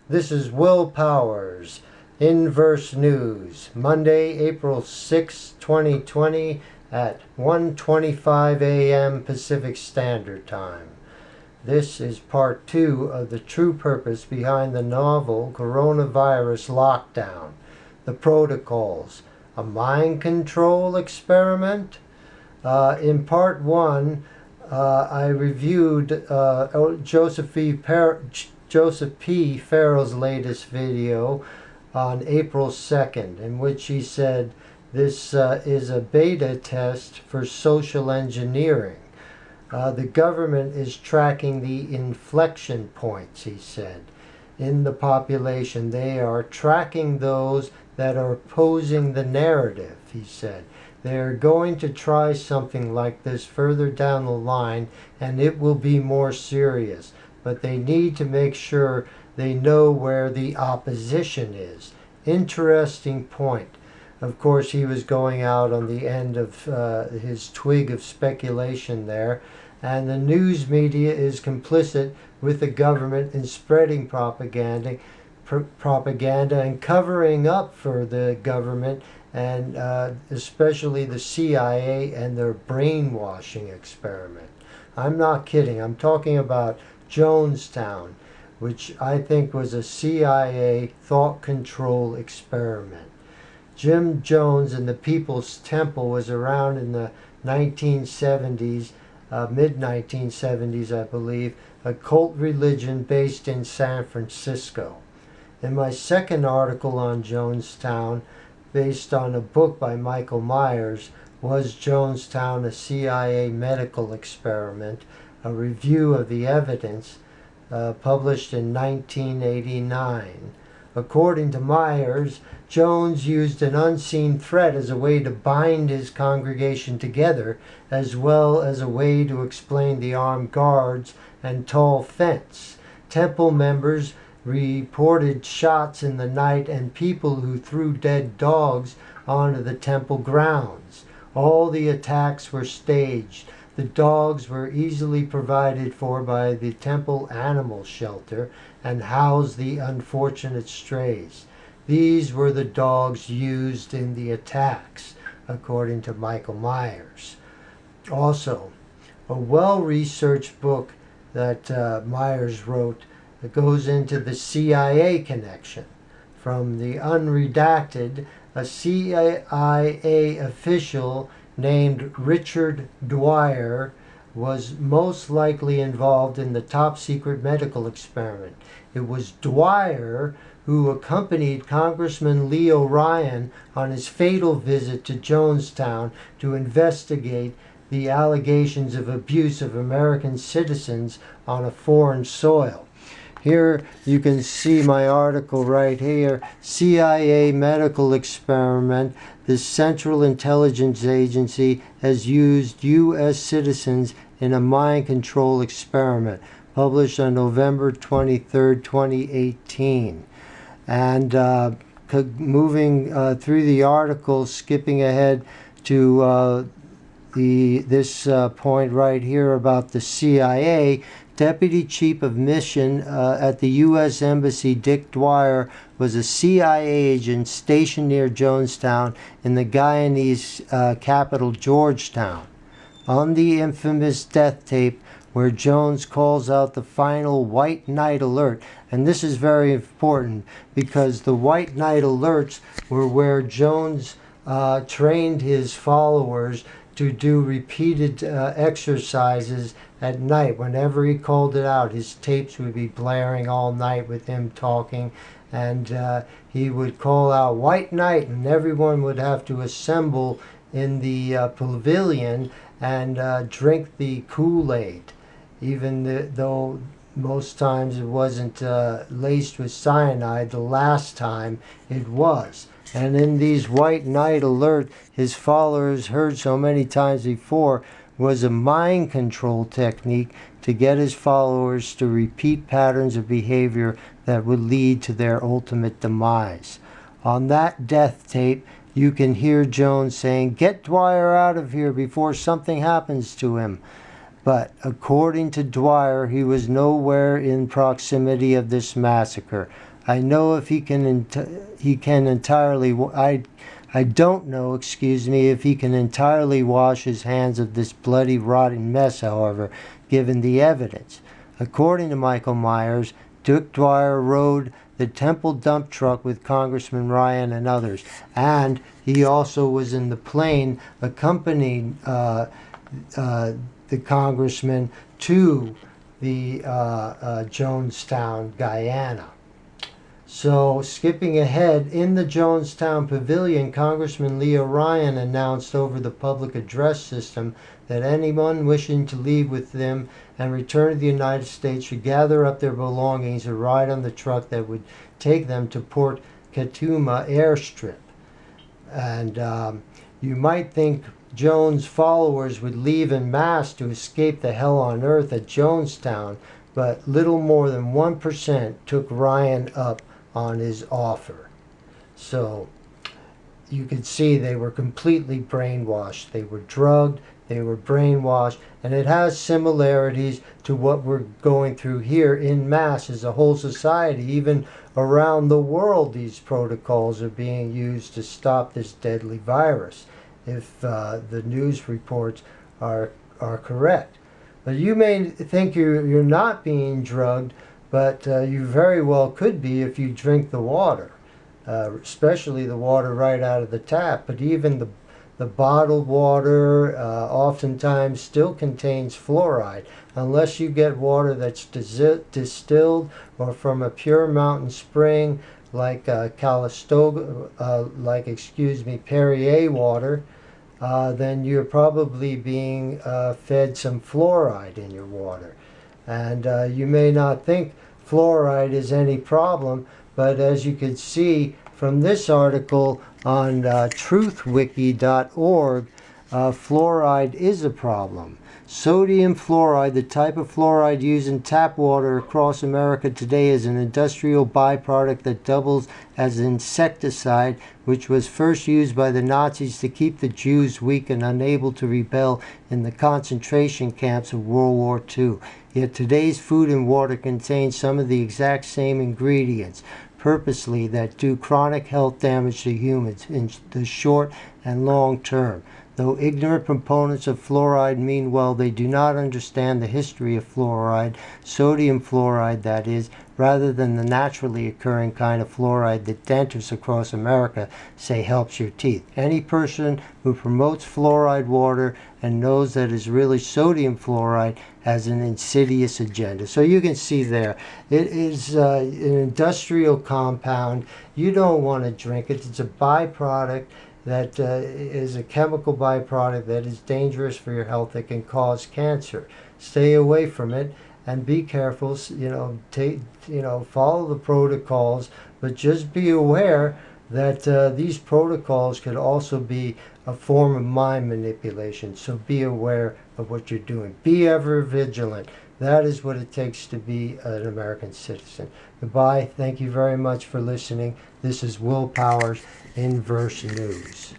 This is Will Powers, Inverse News, Monday, April 6, 2020 at 1:25 a.m. Pacific Standard Time. This is part 2 of the true purpose behind the novel Coronavirus Lockdown, the protocols, a mind control experiment. In part 1, I reviewed Joseph P. Farrell's latest video on April 2nd, in which he said this is a beta test for social engineering. The government is tracking the inflection points, he said, in the population. They are tracking those that are opposing the narrative, he said. They're going to try something like this further down the line, and it will be more serious. But they need to make sure they know where the opposition is. Interesting point. Of course, he was going out on the end of his twig of speculation there. And the news media is complicit with the government in spreading propaganda and covering up for the government, and especially the CIA and their brainwashing experiment. I'm not kidding. I'm talking about Jonestown, which I think was a CIA thought control experiment. Jim Jones and the People's Temple was around in the 1970s, mid-1970s, I believe, a cult religion based in San Francisco. In my second article on Jonestown, based on a book by Michael Myers, Was Jonestown a CIA Medical Experiment?, a review of the evidence, published in 1989. According to Myers, Jones used an unseen threat as a way to bind his congregation together, as well as a way to explain the armed guards and tall fence. Temple members reported shots in the night and people who threw dead dogs onto the temple grounds. All the attacks were staged. The dogs were easily provided for by the temple animal shelter and housed the unfortunate strays. These were the dogs used in the attacks, according to Michael Myers. Also, a well-researched book that Myers wrote that goes into the CIA connection. From the unredacted, a CIA official named Richard Dwyer was most likely involved in the top-secret medical experiment. It was Dwyer who accompanied Congressman Leo Ryan on his fatal visit to Jonestown to investigate the allegations of abuse of American citizens on a foreign soil. Here you can see my article right here, CIA Medical Experiment. The Central Intelligence Agency has used U.S. citizens in a mind control experiment, published on November 23, 2018. And moving through the article, skipping ahead to this point right here about the CIA, Deputy Chief of Mission at the U.S. Embassy, Dick Dwyer, was a CIA agent stationed near Jonestown in the Guyanese capital, Georgetown. On the infamous death tape where Jones calls out the final white knight alert, and this is very important because the white knight alerts were where Jones trained his followers to do repeated exercises at night. Whenever he called it out, his tapes would be blaring all night with him talking, and he would call out white knight, and everyone would have to assemble in the pavilion and drink the Kool-Aid, even though most times it wasn't laced with cyanide. The last time it was. And in these white knight alert, his followers heard so many times before, was a mind control technique to get his followers to repeat patterns of behavior that would lead to their ultimate demise. On that death tape, you can hear Jones saying, "Get Dwyer out of here before something happens to him." But according to Dwyer, he was nowhere in proximity of this massacre. I know if he can entirely. I don't know, excuse me, if he can entirely wash his hands of this bloody, rotten mess, however, given the evidence. According to Michael Myers, Dick Dwyer rode the Temple dump truck with Congressman Ryan and others, and he also was in the plane accompanying the congressman to the Jonestown, Guyana. So, skipping ahead, in the Jonestown Pavilion, Congressman Leo Ryan announced over the public address system that anyone wishing to leave with them and return to the United States should gather up their belongings and ride on the truck that would take them to Port Katuma airstrip. And you might think Jones' followers would leave en masse to escape the hell on earth at Jonestown, but little more than 1% took Ryan up on his offer. So you could see they were completely brainwashed. They were drugged, they were brainwashed, and it has similarities to what we're going through here in mass as a whole society. Even around the world, these protocols are being used to stop this deadly virus, if the news reports are correct. But you may think you're not being drugged, but you very well could be if you drink the water, especially the water right out of the tap. But even the bottled water oftentimes still contains fluoride, unless you get water that's distilled or from a pure mountain spring like Calistoga, Perrier water. Then you're probably being fed some fluoride in your water. And you may not think fluoride is any problem, but as you can see from this article on truthwiki.org, fluoride is a problem. Sodium fluoride, the type of fluoride used in tap water across America today, is an industrial byproduct that doubles as an insecticide, which was first used by the Nazis to keep the Jews weak and unable to rebel in the concentration camps of World War II. Yet today's food and water contain some of the exact same ingredients, purposely, that do chronic health damage to humans in the short and long term. Though ignorant proponents of fluoride mean well, they do not understand the history of fluoride, sodium fluoride that is, rather than the naturally occurring kind of fluoride that dentists across America say helps your teeth. Any person who promotes fluoride water and knows that it's really sodium fluoride has an insidious agenda. So you can see there, it is an industrial compound. You don't want to drink it. It's a byproduct that is a chemical byproduct that is dangerous for your health, that can cause cancer. Stay away from it and be careful. Follow the protocols, but just be aware that these protocols could also be a form of mind manipulation. So be aware of what you're doing. Be ever vigilant. That is what it takes to be an American citizen. Goodbye. Thank you very much for listening. This is Will Powers, Inverse News.